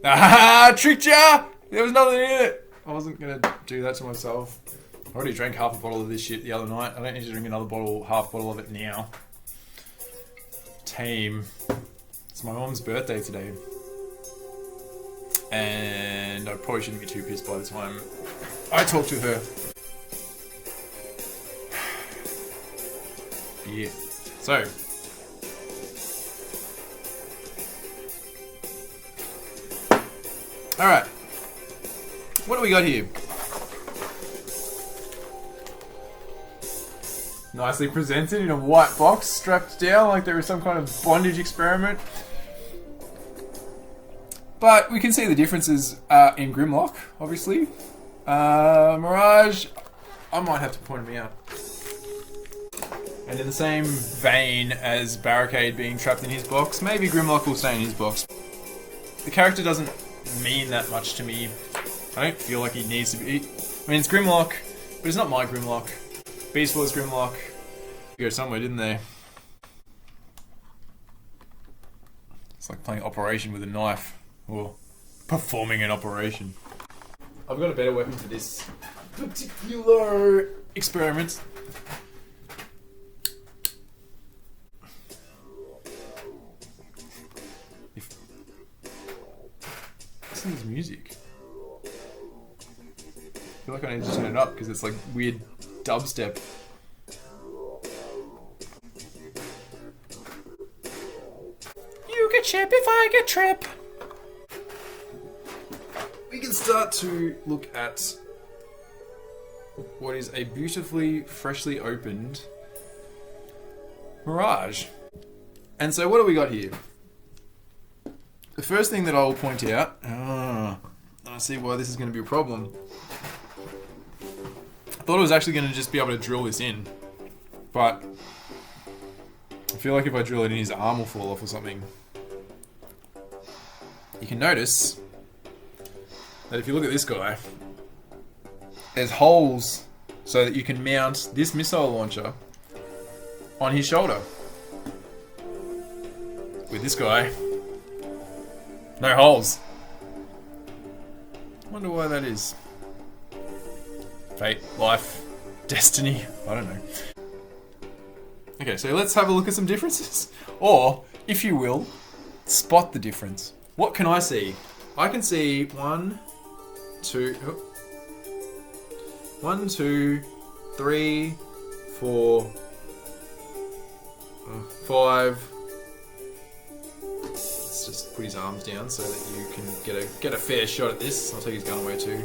Ah, tricked ya! There was nothing in it. I wasn't gonna do that to myself. I already drank half a bottle of this shit the other night. I don't need to drink another half bottle of it now. Team. It's my mom's birthday today. And I probably shouldn't be too pissed by the time I talk to her. Yeah. So. Alright. What do we got here? Nicely presented in a white box, strapped down like there was some kind of bondage experiment. But we can see the differences in Grimlock, obviously. Mirage, I might have to point them out. And in the same vein as Barricade being trapped in his box, maybe Grimlock will stay in his box. The character doesn't mean that much to me. I don't feel like he needs to be. I mean, it's Grimlock, but it's not my Grimlock. Beast Wars Grimlock. They go somewhere, didn't they? It's like playing Operation with a knife. Or performing an operation. I've got a better weapon for this particular experiment. Listen to this music. I feel like I need to turn it up because it's like weird dubstep. You get chip if I get trip. We can start to look at what is a beautifully, freshly opened Mirage. And so what do we got here? The first thing that I will point out, I see why this is going to be a problem. I thought I was actually going to just be able to drill this in, but I feel like if I drill it in, his arm will fall off or something. You can notice that if you look at this guy, there's holes so that you can mount this missile launcher on his shoulder. With this guy, no holes. Wonder why that is. Fate, life, destiny, I don't know. Okay, so let's have a look at some differences. Or, if you will, spot the difference. What can I see? I can see 1, 2, 3, 4, 5. Let's just put his arms down so that you can get a fair shot at this. I'll take his gun away too.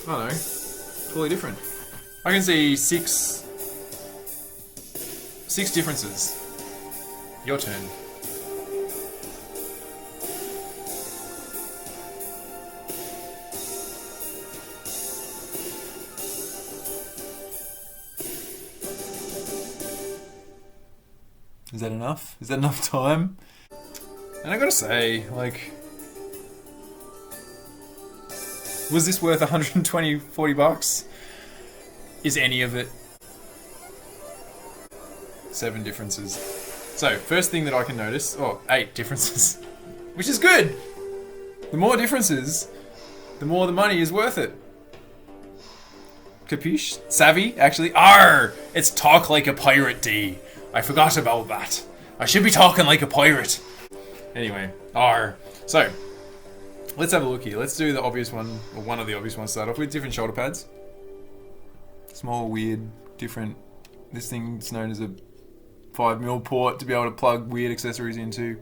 Oh no, totally different. I can see six differences. Your turn. Is that enough? Is that enough time? And I gotta say, like, was this worth 120, 40 bucks? Is any of it? 7 differences. So, first thing that I can notice, 8 differences. Which is good! The more differences, the more the money is worth it. Capiche? Savvy, actually. Arr! It's talk like a pirate, D. I forgot about that. I should be talking like a pirate. Anyway, arr. So, let's have a look here. Let's do the obvious one, or one of the obvious ones to start off with. Different shoulder pads. Small, weird, different. This thing's known as a 5mm port to be able to plug weird accessories into.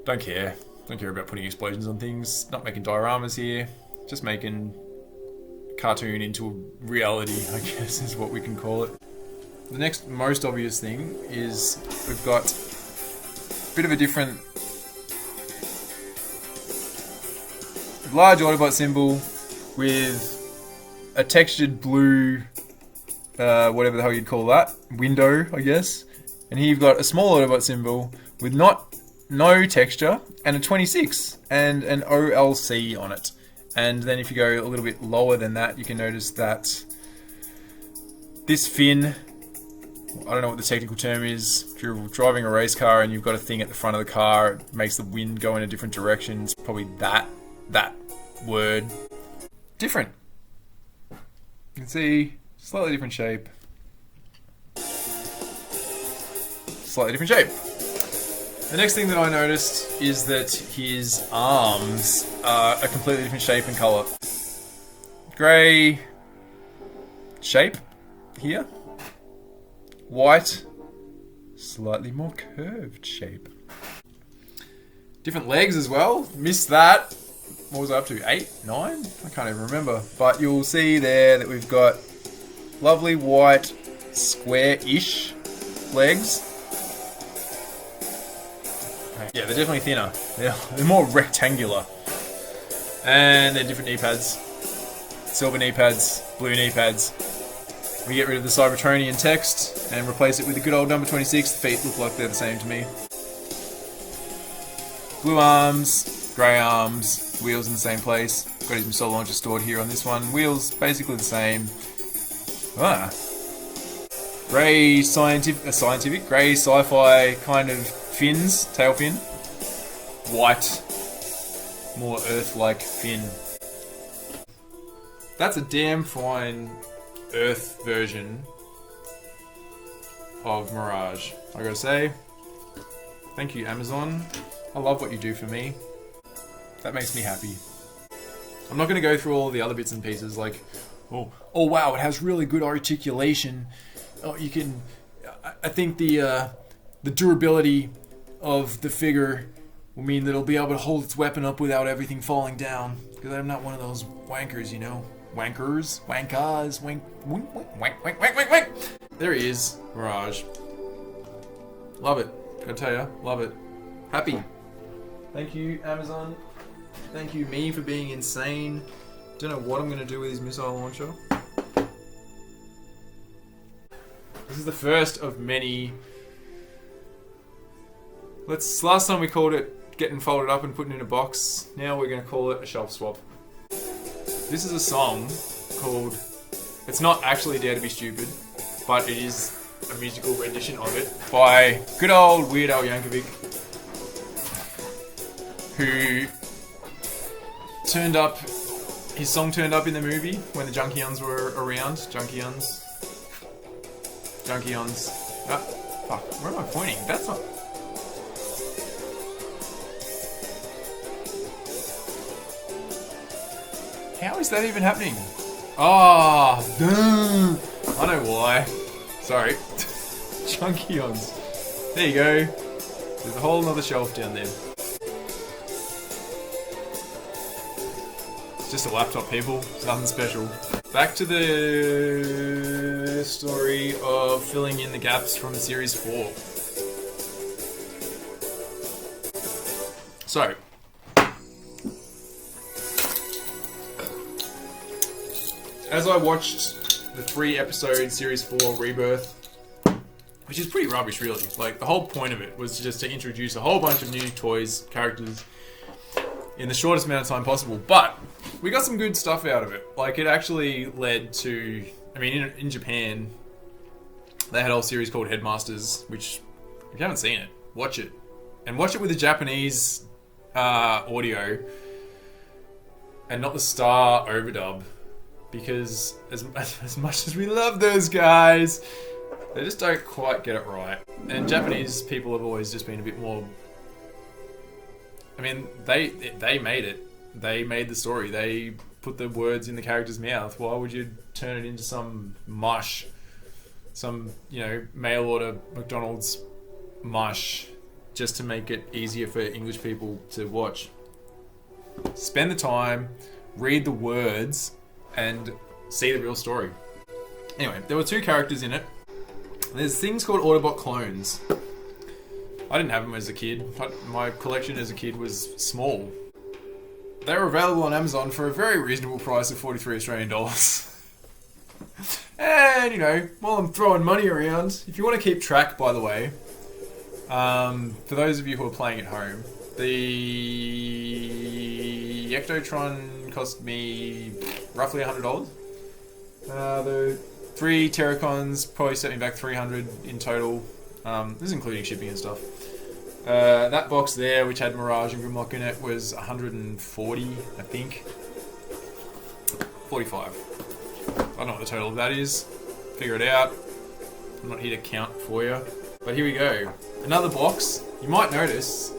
Don't care. Don't care about putting explosions on things. Not making dioramas here. Just making cartoon into reality, I guess is what we can call it. The next most obvious thing is we've got a bit of a different large Autobot symbol with a textured blue, whatever the hell you'd call that, window, I guess. And here you've got a small Autobot symbol with no texture and a 26 and an OLC on it. And then if you go a little bit lower than that, you can notice that this fin I don't know what the technical term is. If you're driving a race car and you've got a thing at the front of the car, it makes the wind go in a different direction. It's probably that word. Different. You can see, slightly different shape. Slightly different shape. The next thing that I noticed is that his arms are a completely different shape and colour. Grey shape here. White, slightly more curved shape. Different legs as well. Missed that. What was I up to? 8? 9? I can't even remember. But you'll see there that we've got lovely white, square-ish legs. Yeah, they're definitely thinner. They're more rectangular. And they're different knee pads. Silver knee pads, blue knee pads. We get rid of the Cybertronian text and replace it with the good old number 26. The feet look like they're the same to me. Blue arms, grey arms, wheels in the same place. Got his missile launcher stored here on this one. Wheels basically the same. Grey scientific, grey sci-fi kind of fins, tail fin. White, more Earth-like fin. That's a damn fine Earth version of Mirage. I gotta say, thank you, Amazon. I love what you do for me. That makes me happy. I'm not gonna go through all the other bits and pieces like, oh wow, it has really good articulation. Oh, you can. I think the durability of the figure will mean that it'll be able to hold its weapon up without everything falling down. Because I'm not one of those wankers, you know. Wankers, wankers, wank. There he is, Mirage. Love it. Gotta tell ya, love it. Happy. Thank you, Amazon. Thank you, me, for being insane. Don't know what I'm gonna do with his missile launcher. This is the first of many. Last time we called it getting folded up and put in a box. Now we're gonna call it a shelf swap. This is a song called, it's not actually Dare to Be Stupid, but it is a musical rendition of it by good old Weird Al Yankovic, who turned up, his song turned up in the movie when the Junkions were around. Junkions. Ah, fuck, where am I pointing? That's not... How is that even happening? Ah, I know why. Sorry. Junkions. There you go. There's a whole other shelf down there. It's just a laptop, people. It's nothing special. Back to the story of filling in the gaps from Series 4. So, as I watched the 3-episode Series 4 Rebirth, which is pretty rubbish really, like the whole point of it was just to introduce a whole bunch of new toys, characters, in the shortest amount of time possible, but we got some good stuff out of it. Like, it actually led to, I mean, in Japan, they had a whole series called Headmasters, which, if you haven't seen it, watch it. And watch it with the Japanese audio, and not the Star overdub. Because as much as we love those guys, they just don't quite get it right. And Japanese people have always just been a bit more... I mean, they made it. They made the story. They put the words in the character's mouth. Why would you turn it into some mush? Some, you know, mail order McDonald's mush just to make it easier for English people to watch. Spend the time, read the words, and see the real story. Anyway, there were 2 characters in it. There's things called Autobot clones. I didn't have them as a kid. My collection as a kid was small. They were available on Amazon for a very reasonable price of 43 Australian dollars. And, you know, while I'm throwing money around, if you want to keep track, by the way, for those of you who are playing at home, the Ectotron cost me roughly $100. The 3 Terracons, probably set me back 300 in total. This is including shipping and stuff. That box there, which had Mirage and Grimlock in it, was 140, I think. 45. I don't know what the total of that is. Figure it out. I'm not here to count for you. But here we go. Another box. You might notice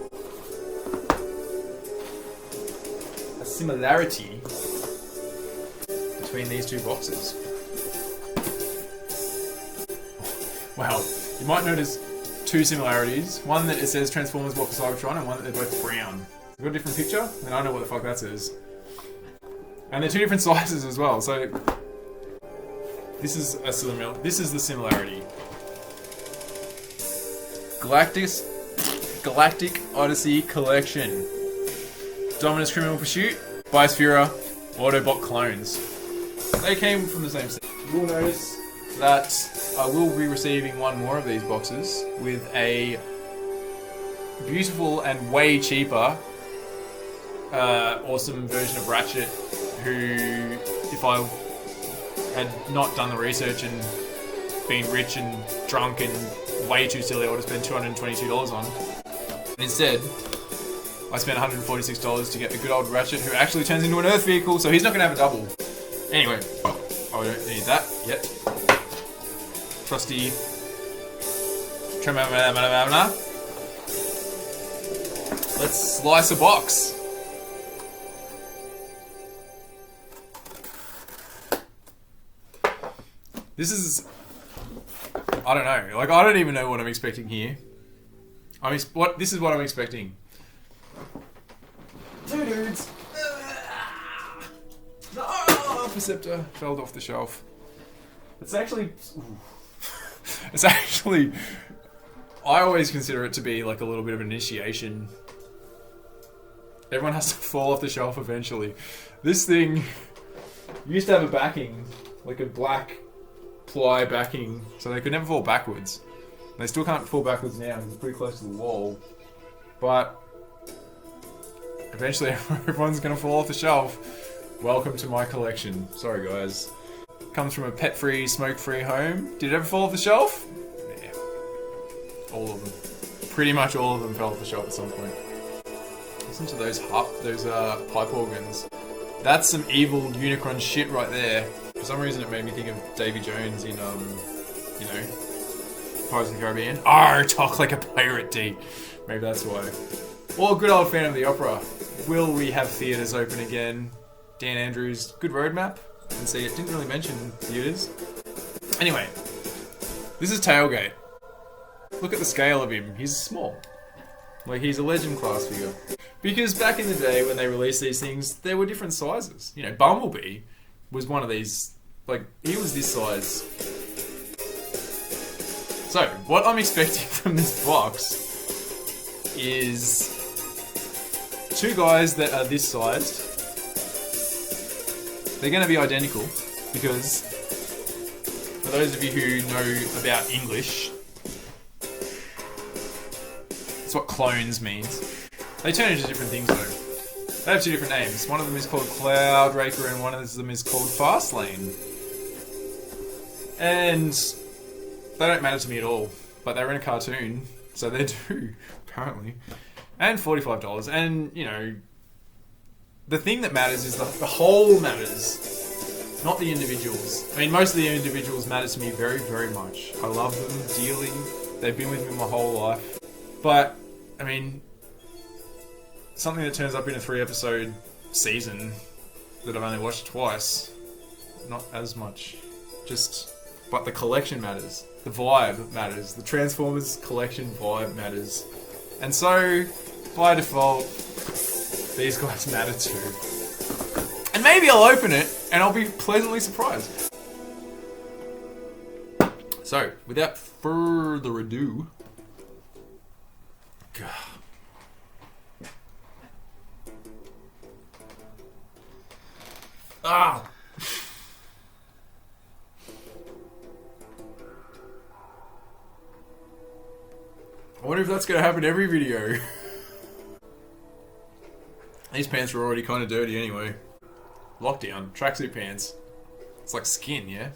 a similarity between these two boxes. Wow. You might notice 2 similarities. One that it says Transformers Walk of Cybertron, and one that they're both brown. You've got a different picture? Then I know what the fuck that says. And they're 2 different sizes as well, so this is the similarity. Galactic Odyssey Collection. Dominus Criminal Pursuit, Biosphera, Autobot clones. They came from the same set. You will notice that I will be receiving one more of these boxes with a beautiful and way cheaper awesome version of Ratchet, who, if I had not done the research and been rich and drunk and way too silly, I would have spent $222 on. And instead, I spent $146 to get the good old Ratchet, who actually turns into an Earth vehicle, so he's not going to have a double. Anyway, I don't need that yet. Trusty. Let's slice a box. This is, I don't know. Like, I don't even know what I'm expecting here. This is what I'm expecting. 2 dudes. No, Perceptor fell off the shelf. It's actually, I always consider it to be like a little bit of an initiation. Everyone has to fall off the shelf eventually. This thing used to have a backing, like a black ply backing, so they could never fall backwards. They still can't fall backwards now because it's pretty close to the wall. But eventually everyone's going to fall off the shelf. Welcome to my collection. Sorry guys. Comes from a pet-free, smoke-free home. Did it ever fall off the shelf? Yeah. All of them. Pretty much all of them fell off the shelf at some point. Listen to those pipe organs. That's some evil Unicron shit right there. For some reason it made me think of Davy Jones in, you know, Pirates of the Caribbean. Arr, talk like a pirate, D. Maybe that's why. Or good old Phantom of the Opera. Will we have theatres open again? Dan Andrews, good roadmap. And see, it didn't really mention theatres. Anyway, this is Tailgate. Look at the scale of him. He's small. Like, he's a legend class figure. Because back in the day when they released these things, there were different sizes. You know, Bumblebee was one of these, like, he was this size. So, what I'm expecting from this box is 2 guys that are this sized. They're going to be identical because, for those of you who know about English, that's what clones means. They turn into different things though. They have 2 different names. One of them is called Cloudraker and one of them is called Fastlane. And they don't matter to me at all, but they're in a cartoon, so they do, apparently. And $45, and, you know, the thing that matters is the whole matters, not the individuals. I mean, most of the individuals matter to me very, very much. I love them dearly. They've been with me my whole life. But, I mean, something that turns up in a 3-episode season that I've only watched twice, not as much. But the collection matters. The vibe matters. The Transformers collection vibe matters. And so, by default, these guys matter too. And maybe I'll open it and I'll be pleasantly surprised. So, without further ado... God. Ah! I wonder if that's going to happen every video. These pants are already kind of dirty anyway. Lockdown. Tracksuit pants. It's like skin, yeah?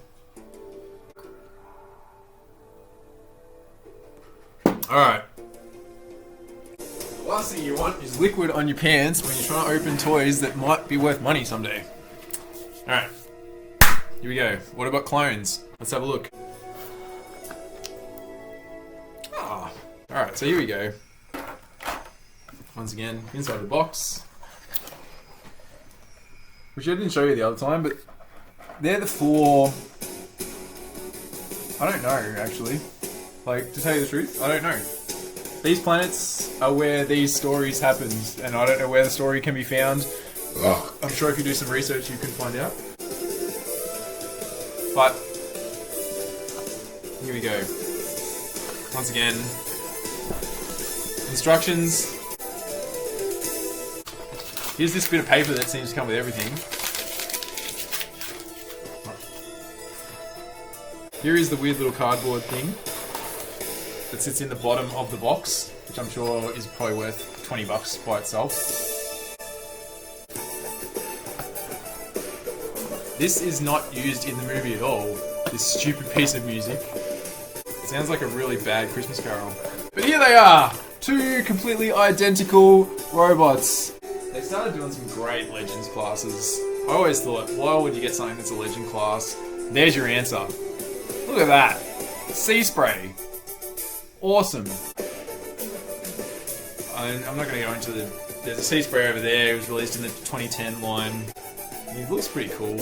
Alright. The last thing you want is liquid on your pants when you're trying to open toys that might be worth money someday. Alright. Here we go. What about clones? Let's have a look. Ah. Alright, so here we go. Once again, inside the box. Which I didn't show you the other time, but they're the 4... I don't know, actually. Like, to tell you the truth, I don't know. These planets are where these stories happen, and I don't know where the story can be found. I'm sure if you do some research you can find out. But, here we go. Once again, instructions. Here's this bit of paper that seems to come with everything. Here is the weird little cardboard thing that sits in the bottom of the box, which I'm sure is probably worth 20 bucks by itself. This is not used in the movie at all, this stupid piece of music. It sounds like a really bad Christmas carol. But here they are! 2 completely identical robots. They started doing some great Legends classes. I always thought, why would you get something that's a Legend class? There's your answer. Look at that. Sea spray. Awesome. I'm not going to go into the... There's a sea spray over there. It was released in the 2010 line. It looks pretty cool.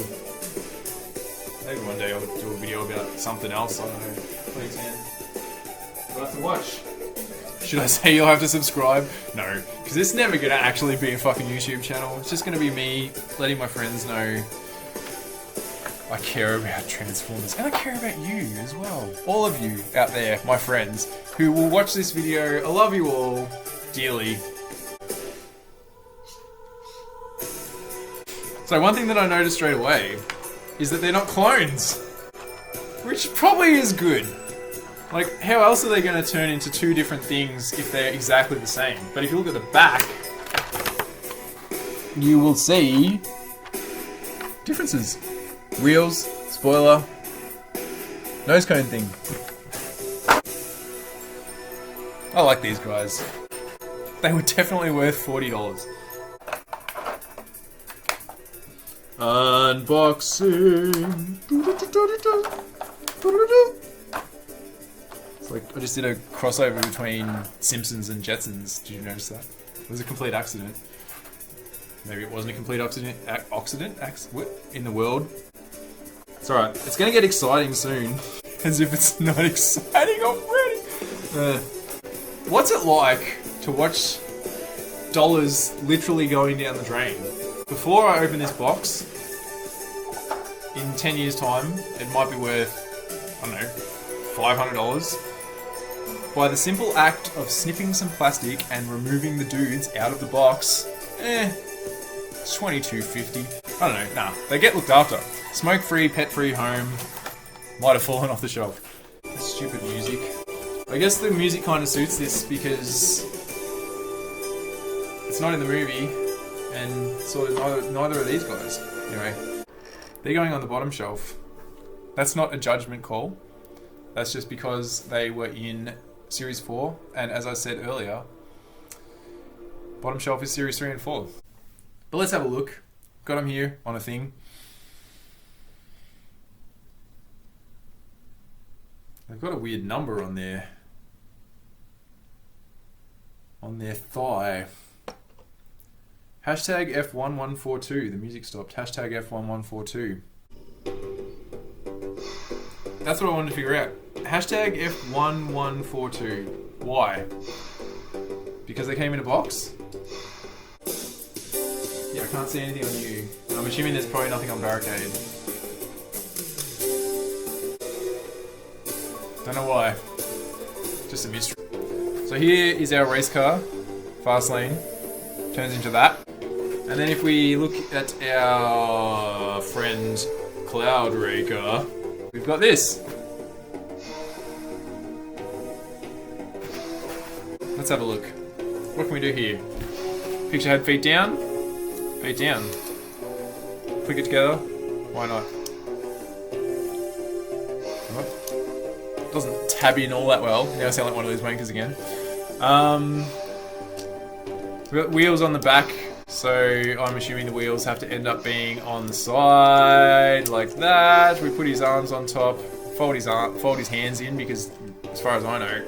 Maybe one day I'll do a video about something else. I don't know. 2010. We'll have to watch. Should I say you'll have to subscribe? No, because it's never going to actually be a fucking YouTube channel. It's just going to be me letting my friends know I care about Transformers. And I care about you as well. All of you out there, my friends, who will watch this video. I love you all dearly. So one thing that I noticed straight away is that they're not clones. Which probably is good. Like, how else are they going to turn into 2 different things if they're exactly the same? But if you look at the back, you will see differences. Wheels, spoiler, nose cone thing. I like these guys. They were definitely worth $40. Unboxing. It's like I just did a crossover between Simpsons and Jetsons. Did you notice that? It was a complete accident. Maybe it wasn't a complete accident. What in the world? It's alright. It's gonna get exciting soon. As if it's not exciting already. What's it like to watch dollars literally going down the drain? Before I open this box, in 10 years' time, it might be worth, I don't know, $500. By the simple act of snipping some plastic and removing the dudes out of the box, it's $22.50. I don't know, nah, they get looked after. Smoke-free, pet-free home, might have fallen off the shelf. Stupid music. I guess the music kind of suits this because it's not in the movie, and so neither are these guys. Anyway, they're going on the bottom shelf. That's not a judgment call. That's just because they were in Series 4, and as I said earlier, bottom shelf is Series 3 and 4. But let's have a look. Got them here on a thing. They've got a weird number on their thigh. Hashtag F1142. The music stopped. Hashtag F1142. That's what I wanted to figure out. Hashtag F1142. Why? Because they came in a box? Yeah, I can't see anything on you. I'm assuming there's probably nothing on Barricade. Don't know why. Just a mystery. So here is our race car. Fast lane. Turns into that. And then if we look at our friend Cloudraker, we've got this. Let's have a look. What can we do here? Picture head, feet down. Feet down. Click it together. Why not? doesn't tab in all that well. Now I sound like one of those wankers again. We've got wheels on the back, so I'm assuming the wheels have to end up being on the side, like that. We put his arms on top, fold his hands in, because as far as I know,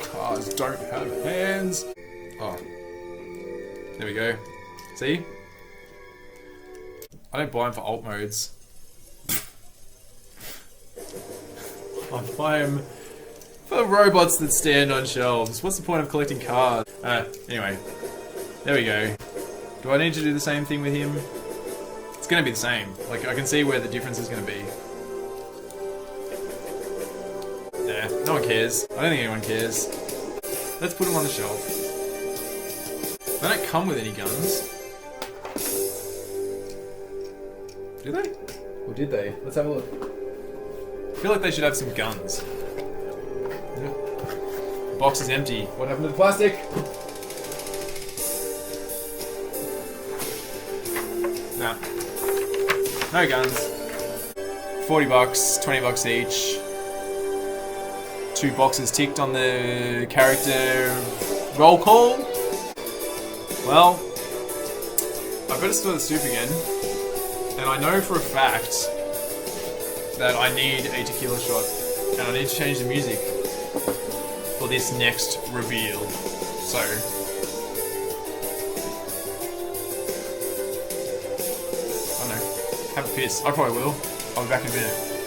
cars don't have hands. Oh. There we go. See? I don't buy them for alt modes. I buy them for robots that stand on shelves. What's the point of collecting cars? Anyway. There we go. Do I need to do the same thing with him? It's gonna be the same. Like, I can see where the difference is gonna be. Nah, no one cares. I don't think anyone cares. Let's put him on the shelf. They don't come with any guns. Do they? Or did they? Let's have a look. I feel like they should have some guns. The box is empty. What happened to the plastic? Nah. No guns. 40 bucks, 20 bucks each. 2 boxes ticked on the character roll call. Well, I better store the soup again, and I know for a fact that I need a tequila shot, and I need to change the music for this next reveal. So, I don't know, have a piss. I probably will. I'll be back in a minute.